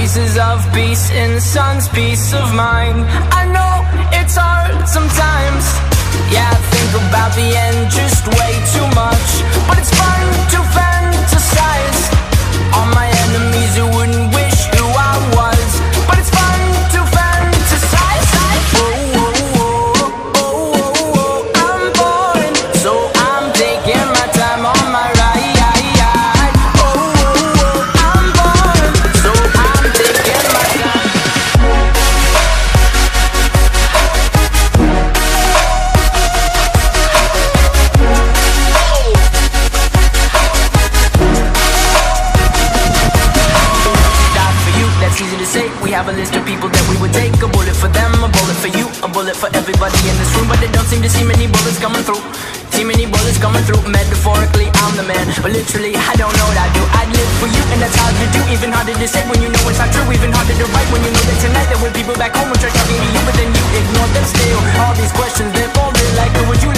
pieces of peace in the sun's peace of mind. I know it's hard sometimes, yeah, I think about the end just way too much. But it's fun to fantasize on my enemies who wouldn't wish who I was. But it's fun to fantasize. Oh, oh, oh, oh, oh, oh. I'm bored, so I'm taking my time on my ride. Oh, oh, oh, I'm bored, so I'm taking my time. That's easy to say. We have a list of people that we would take. A bullet for them, a bullet for you, a bullet for everybody in this room. But they don't seem to see many bullets coming through. See many bullets coming through. Metaphorically, I'm the man, but literally, I don't know what I do. I'd live for you, and that's hard to do. Even harder to say when you know it's not true. Even harder to write when you know that tonight there were people back home who tried talking to you, but then you ignore them still. All these questions, they're folded like, would you